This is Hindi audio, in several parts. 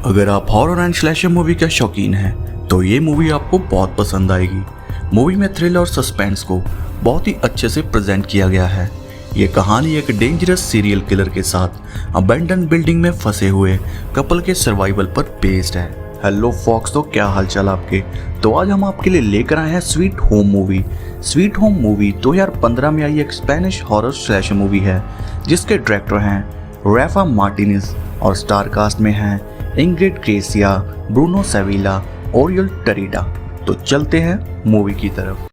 अगर आप हॉरर एंड स्लैशर मूवी का शौकीन हैं तो ये मूवी आपको बहुत पसंद आएगी। मूवी में थ्रिल और सस्पेंस को बहुत ही अच्छे से प्रेजेंट किया गया है। ये कहानी एक डेंजरस सीरियल किलर के साथ अबैंडन बिल्डिंग में फंसे हुए कपल के सर्वाइवल पर बेस्ड है। हेलो फॉक्स, तो क्या हालचाल आपके। तो आज हम आपके लिए लेकर आए हैं sweet home movie. Sweet home movie 2015 में आई एक स्पेनिश हॉरर स्लैशर मूवी है जिसके डायरेक्टर हैं राफा मार्टिनेज और स्टार कास्ट में हैं Ingrid Garcia, Bruno Sevilla, Oriol Tarrida. तो चलते हैं मूवी की तरफ।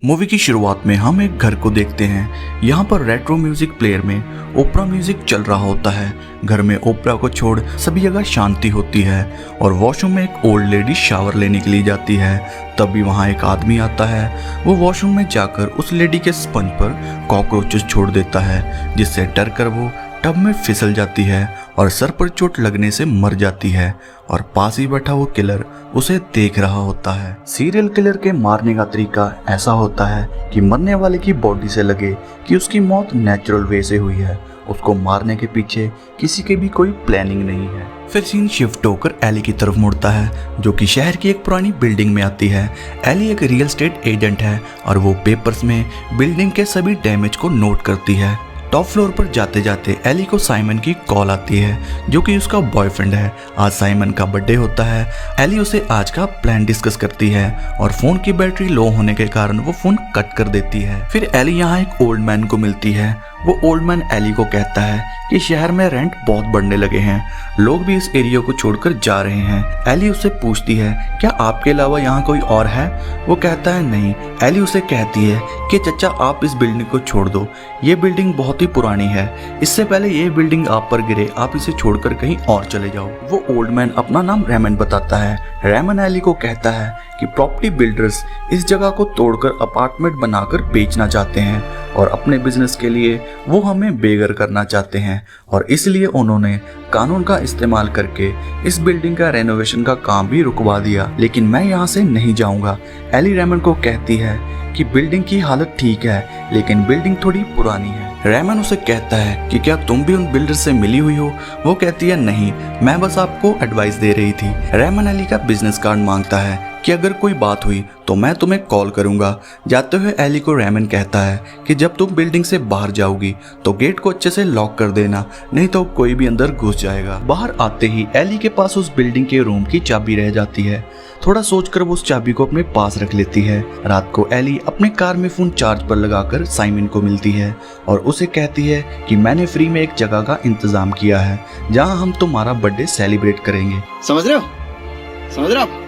मूवी की शुरुआत में हम एक घर को देखते हैं। यहाँ पर रेट्रो म्यूजिक प्लेयर में ओपरा म्यूजिक चल रहा होता है। घर में ओपरा को छोड़ सभी जगह शांति होती है और वॉशरूम में एक ओल्ड लेडी शावर लेने के लिए जाती है। तभी वहाँ एक आदमी आता है। वो वॉशरूम में जाकर उस लेडी के स्पंज पर कॉकरोचेस छोड़ देता है जिससे डर कर वो टब में फिसल जाती है और सर पर चोट लगने से मर जाती है और पास ही बैठा वो किलर उसे देख रहा होता है। सीरियल किलर के मारने का तरीका ऐसा होता है कि मरने वाले की बॉडी से लगे कि उसकी मौत नेचुरल वे से हुई है। उसको मारने के पीछे किसी की भी कोई प्लानिंग नहीं है। फिर सीन शिफ्ट होकर एली की तरफ मुड़ता है जो कि शहर की एक पुरानी बिल्डिंग में आती है। एली एक रियल एस्टेट एजेंट है और वो पेपर्स में बिल्डिंग के सभी डैमेज को नोट करती है। टॉप फ्लोर पर जाते जाते एली को साइमन की कॉल आती है जो कि उसका बॉयफ्रेंड है। आज साइमन का बर्थडे होता है। एली उसे आज का प्लान डिस्कस करती है और फोन की बैटरी लो होने के कारण वो फोन कट कर देती है। फिर एली यहाँ एक ओल्ड मैन को मिलती है। वो ओल्ड मैन एली को कहता है कि शहर में रेंट बहुत बढ़ने लगे हैं, लोग भी इस एरिया को छोड़कर जा रहे हैं। एली उससे पूछती है क्या आपके अलावा यहाँ कोई और है। वो कहता है नहीं। एली उसे कहती है कि चचा आप इस बिल्डिंग को छोड़ दो, ये बिल्डिंग बहुत ही पुरानी है, इससे पहले ये बिल्डिंग आप पर गिरे आप इसे छोड़कर कहीं और चले जाओ। वो ओल्ड मैन अपना नाम रेमन बताता है। रेमन एली को कहता है कि प्रॉपर्टी बिल्डर्स इस जगह को तोड़कर अपार्टमेंट बनाकर बेचना चाहते हैं और अपने बिजनेस के लिए वो हमें बेघर करना चाहते हैं और इसलिए उन्होंने कानून का इस्तेमाल करके इस बिल्डिंग का रेनोवेशन का काम भी रुकवा दिया, लेकिन मैं यहाँ से नहीं जाऊँगा। एली रेमन को कहती है कि बिल्डिंग की हालत ठीक है लेकिन बिल्डिंग थोड़ी पुरानी है। रेमन उसे कहता है कि क्या तुम भी उन बिल्डर से मिली हुई हो। वो कहती है नहीं, मैं बस आपको एडवाइस दे रही थी। रेमन एली का बिजनेस कार्ड मांगता है कि अगर कोई बात हुई तो मैं तुम्हें कॉल करूंगा। जाते हुए एली को रेमन कहता है कि जब तुम बिल्डिंग से बाहर जाओगी तो गेट को अच्छे से लॉक कर देना, नहीं तो कोई भी अंदर घुस जाएगा। बाहर आते ही एली के पास उस बिल्डिंग के रूम की चाबी रह जाती है। थोड़ा सोचकर वो उस चाबी को अपने पास रख लेती है। रात को एली अपने कार में फोन चार्ज पर लगाकर साइमन को मिलती है और उसे कहती है कि मैंने फ्री में एक जगह का इंतजाम किया है जहां हम तुम्हारा बर्थडे सेलिब्रेट करेंगे। समझ रहे हो आप?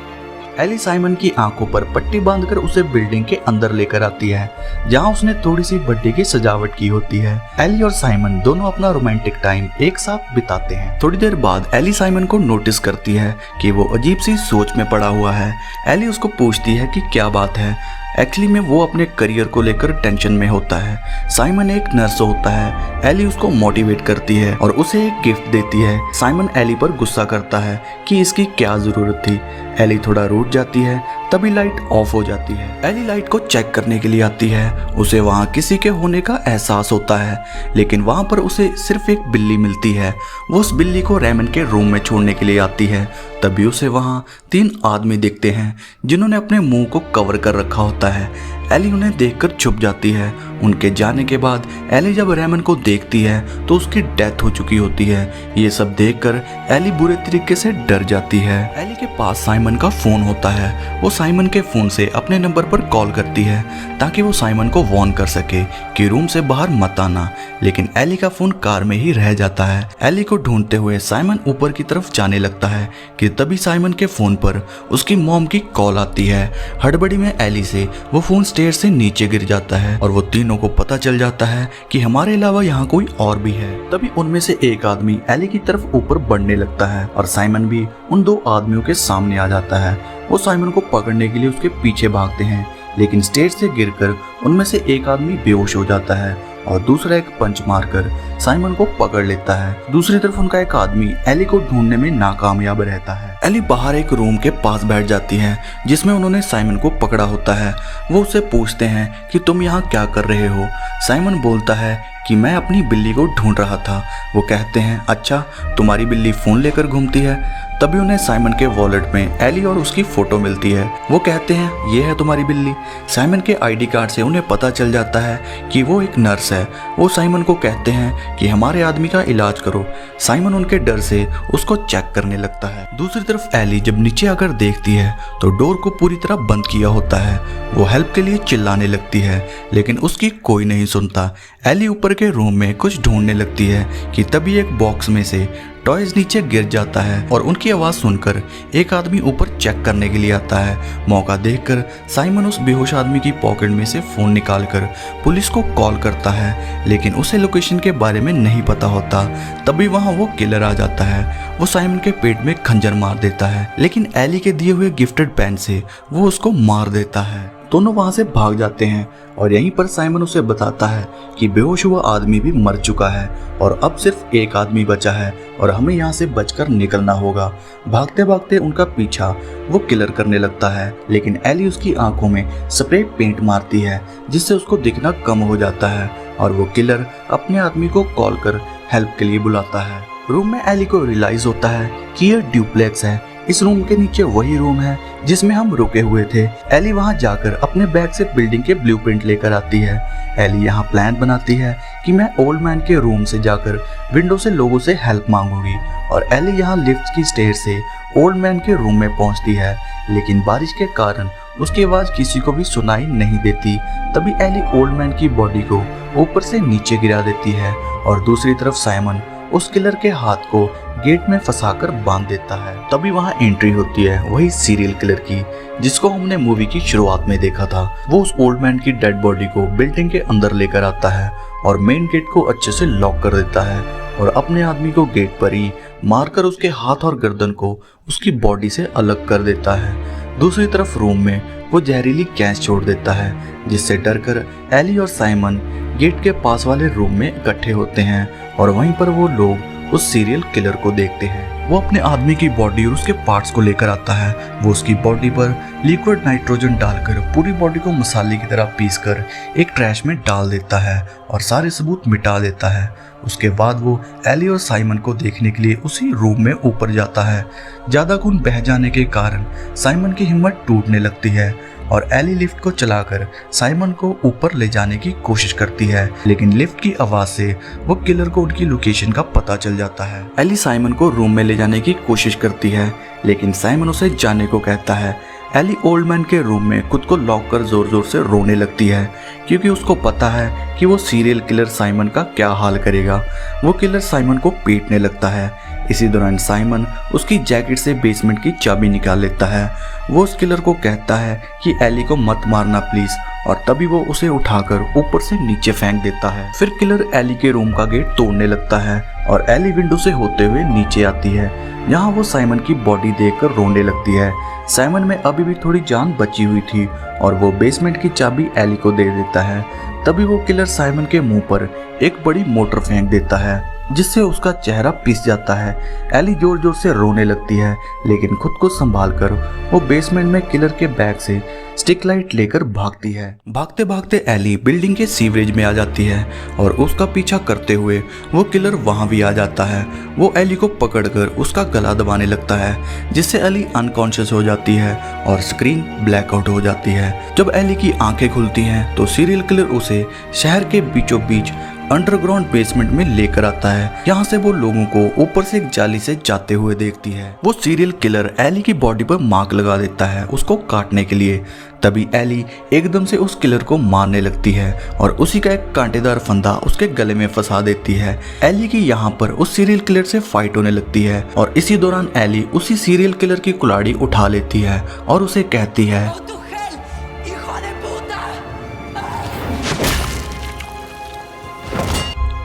एली साइमन की आंखों पर पट्टी बांधकर उसे बिल्डिंग के अंदर लेकर आती है जहां उसने थोड़ी सी बर्थडे की सजावट की होती है। एली और साइमन दोनों अपना रोमांटिक टाइम एक साथ बिताते हैं। थोड़ी देर बाद एली साइमन को नोटिस करती है कि वो अजीब सी सोच में पड़ा हुआ है। एली उसको पूछती है कि क्या बात है। एक्चुअली में वो अपने करियर को लेकर टेंशन में होता है। साइमन एक नर्स होता है। एली उसको मोटिवेट करती है और उसे एक गिफ्ट देती है। साइमन एली पर गुस्सा करता है कि इसकी क्या जरूरत थी। एली थोड़ा रूठ जाती है, तभी लाइट ऑफ हो जाती है। एली लाइट को चेक करने के लिए आती है। उसे वहाँ किसी के होने का एहसास होता है लेकिन वहाँ पर उसे सिर्फ एक बिल्ली मिलती है। वो उस बिल्ली को रेमन के रूम में छोड़ने के लिए आती है। तभी उसे वहाँ 3 आदमी दिखते हैं जिन्होंने अपने मुंह को कवर कर रखा होता है। एली उन्हें देखकर छुप जाती है। उनके जाने के बाद एली जब रेमन को देखती है तो उसकी डेथ हो चुकी होती है। ये सब देखकर एली बुरे तरीके से डर जाती है। एली के पास साइमन का फोन होता है। वो साइमन के फोन से अपने नंबर पर कॉल करती है ताकि वो साइमन को वार्न कर सके कि रूम से बाहर मत आना, लेकिन एली का फोन कार में ही रह जाता है। एली को ढूंढते हुए साइमन ऊपर की तरफ जाने लगता है कि तभी साइमन के फोन पर उसकी मॉम की कॉल आती है। हड़बड़ी में एली से वो फोन स्टेयर से नीचे गिर जाता है और वो तीनों को पता चल जाता है कि हमारे अलावा यहाँ कोई और भी है। तभी उनमें से एक आदमी एली की तरफ ऊपर बढ़ने लगता है और साइमन भी उन 2 आदमियों के सामने आ जाता है। वो साइमन को पकड़ने के लिए उसके पीछे भागते हैं लेकिन स्टेज से गिरकर उनमें से एक आदमी बेहोश हो जाता है और दूसरा एक पंच मारकर साइमन को पकड़ लेता है। दूसरी तरफ उनका एक आदमी एली को ढूंढने में नाकामयाब रहता है। एली बाहर एक रूम के पास बैठ जाती है जिसमें उन्होंने साइमन को पकड़ा होता है। वो उससे पूछते हैं कि तुम यहाँ क्या कर रहे हो। साइमन बोलता है कि मैं अपनी बिल्ली को ढूंढ रहा था। वो कहते हैं अच्छा, तुम्हारी बिल्ली फोन लेकर घूमती है। तभी उन्हें साइमन के वॉलेट में एली और उसकी फोटो मिलती है। वो कहते हैं ये है तुम्हारी बिल्ली। साइमन के आईडी कार्ड से उन्हें पता चल जाता है कि वो एक नर्स है। वो साइमन को कहते हैं कि हमारे आदमी का इलाज करो। साइमन उनके डर से उसको चेक करने लगता है। दूसरी तरफ एली जब नीचे आकर देखती है तो डोर को पूरी तरह बंद किया होता है। वो हेल्प के लिए चिल्लाने लगती है लेकिन उसकी कोई नहीं सुनता। एली ऊपर के रूम में कुछ ढूंढने लगती है कि तभी एक बॉक्स में से टॉयज नीचे गिर जाता है और उनकी आवाज सुनकर एक आदमी ऊपर चेक करने के लिए आता है। मौका देखकर साइमन उस बेहोश आदमी की पॉकेट में से फोन निकालकर पुलिस को कॉल करता है लेकिन उसे लोकेशन के बारे में नहीं पता होता। तभी वहां वो किलर आ जाता है। वो साइमन के पेट में खंजर मार देता है लेकिन एली के दिए हुए गिफ्टेड पेन से वो उसको मार देता है। दोनों वहां से भाग जाते हैं और यहीं पर साइमन उसे बताता है कि बेहोश हुआ आदमी भी मर चुका है और अब सिर्फ एक आदमी बचा है और हमें यहाँ से बचकर निकलना होगा। भागते भागते उनका पीछा वो किलर करने लगता है लेकिन एली उसकी आंखों में स्प्रे पेंट मारती है जिससे उसको दिखना कम हो जाता है और वो किलर अपने आदमी को कॉल कर हेल्प के लिए बुलाता है। रूम में एली को रियलाइज होता है कि यह ड्यूप्लेक्स है। इस रूम के नीचे वही रूम है जिसमें हम रुके हुए थे। एली वहां जाकर अपने बैग से बिल्डिंग के ब्लूप्रिंट लेकर आती है। एली यहाँ प्लान बनाती है कि मैं ओल्ड मैन के रूम से जाकर विंडो से लोगों से हेल्प मांगूंगी और एली यहाँ लिफ्ट की स्टेयर से ओल्ड मैन के रूम में पहुंचती है लेकिन बारिश के कारण उसकी आवाज किसी को भी सुनाई नहीं देती। तभी एली ओल्ड मैन की बॉडी को ऊपर से नीचे गिरा देती है और दूसरी तरफ साइमन उस किलर के हाथ को गेट में फंसाकर बांध देता है। तभी वहां एंट्री होती है वही सीरियल किलर की जिसको हमने मूवी की शुरुआत में देखा था। वो उस ओल्ड मैन की डेड बॉडी को बिल्डिंग के अंदर लेकर आता है और मेन गेट को अच्छे से लॉक कर देता है और अपने आदमी को गेट पर ही मारकर उसके हाथ और गर्दन को उसकी बॉडी से अलग कर देता है। दूसरी तरफ रूम में वो जहरीली गैस छोड़ देता है जिससे डरकर एली और साइमन गेट के पास वाले रूम में इकट्ठे होते हैं और वहीं पर वो लोग उस सीरियल किलर को देखते हैं। वो अपने आदमी की बॉडी और उसके पार्ट्स को लेकर आता है। वो उसकी बॉडी पर लिक्विड नाइट्रोजन डालकर पूरी बॉडी को मसाले की तरह पीसकर एक ट्रैश में डाल देता है और सारे सबूत मिटा देता है। उसके बाद वो एली और साइमन को देखने के लिए उसी रूम में ऊपर जाता है। ज्यादा खून बह जाने के कारण साइमन की हिम्मत टूटने लगती है और एली लिफ्ट को चलाकर साइमन को ऊपर ले जाने की कोशिश करती है लेकिन लिफ्ट की आवाज से वो किलर को उनकी लोकेशन का पता चल जाता है। एली साइमन को रूम में ले जाने की कोशिश करती है लेकिन साइमन उसे जाने को कहता है। एली ओल्ड मैन के रूम में खुद को लॉक कर जोर जोर से रोने लगती है क्योंकि उसको पता है कि वो सीरियल किलर साइमन का क्या हाल करेगा। वो किलर साइमन को पीटने लगता है। इसी दौरान साइमन उसकी जैकेट से बेसमेंट की चाबी निकाल लेता है। वो उस किलर को कहता है कि एली को मत मारना प्लीज और तभी वो उसे उठाकर ऊपर से नीचे फेंक देता है। फिर किलर एली के रूम का गेट तोड़ने लगता है और एली विंडो से होते हुए नीचे आती है। यहाँ वो साइमन की बॉडी देखकर रोने लगती है। साइमन में अभी भी थोड़ी जान बची हुई थी और वो बेसमेंट की चाबी एली को दे देता है। तभी वो किलर साइमन के मुंह पर एक बड़ी मोटर फेंक देता है जिससे उसका चेहरा पिस जाता है। एली जोर जोर से रोने लगती है लेकिन खुद को संभालकर वो बेसमेंट में किलर के बैग से स्टिक लाइट लेकर भागती है। भागते भागते एली बिल्डिंग के सीवरेज में आ जाती है और उसका पीछा करते हुए वो किलर वहां भी आ जाता है। वो एली को पकड़कर उसका गला दबाने लगता है जिससे एली अनकॉन्शियस हो जाती है और स्क्रीन ब्लैकआउट हो जाती है। जब एली की आंखें खुलती हैं तो सीरियल किलर उसे शहर के बीचों बीच अंडरग्राउंड बेसमेंट में लेकर आता है। यहाँ से वो लोगों को ऊपर से एक जाली से जाते हुए देखती है। वो सीरियल किलर एली की बॉडी पर मार्क लगा देता है उसको काटने के लिए। तभी एली एकदम से उस किलर को मारने लगती है और उसी का एक कांटेदार फंदा उसके गले में फंसा देती है। एली की यहाँ पर उस सीरियल किलर से फाइट होने लगती है और इसी दौरान एली उसी सीरियल किलर की कुल्हाड़ी उठा लेती है और उसे कहती है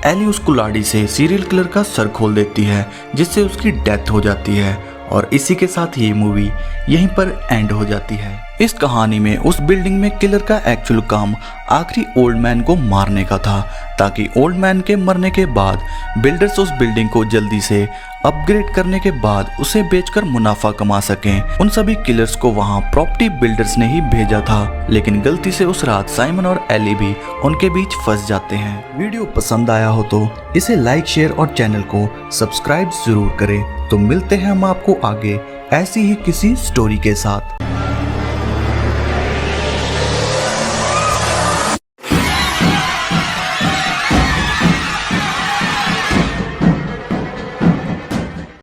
एली उस कुल्हाड़ी से सीरियल किलर का सर खोल देती है जिससे उसकी डेथ हो जाती है और इसी के साथ ये मूवी यहीं पर एंड हो जाती है। इस कहानी में उस बिल्डिंग में किलर का एक्चुअल काम आखिरी ओल्ड मैन को मारने का था, ताकि ओल्ड मैन के मरने के बाद बिल्डर्स उस बिल्डिंग को जल्दी से अपग्रेड करने के बाद उसे बेचकर मुनाफा कमा सकें। उन सभी किलर्स को वहां प्रॉपर्टी बिल्डर्स ने ही भेजा था, लेकिन गलती से उस रात साइमन और एली भी उनके बीच फंस जाते हैं। वीडियो पसंद आया हो तो इसे लाइक, शेयर और चैनल को सब्सक्राइब जरूर करें। तो मिलते हैं हम आपको आगे ऐसी ही किसी स्टोरी के साथ।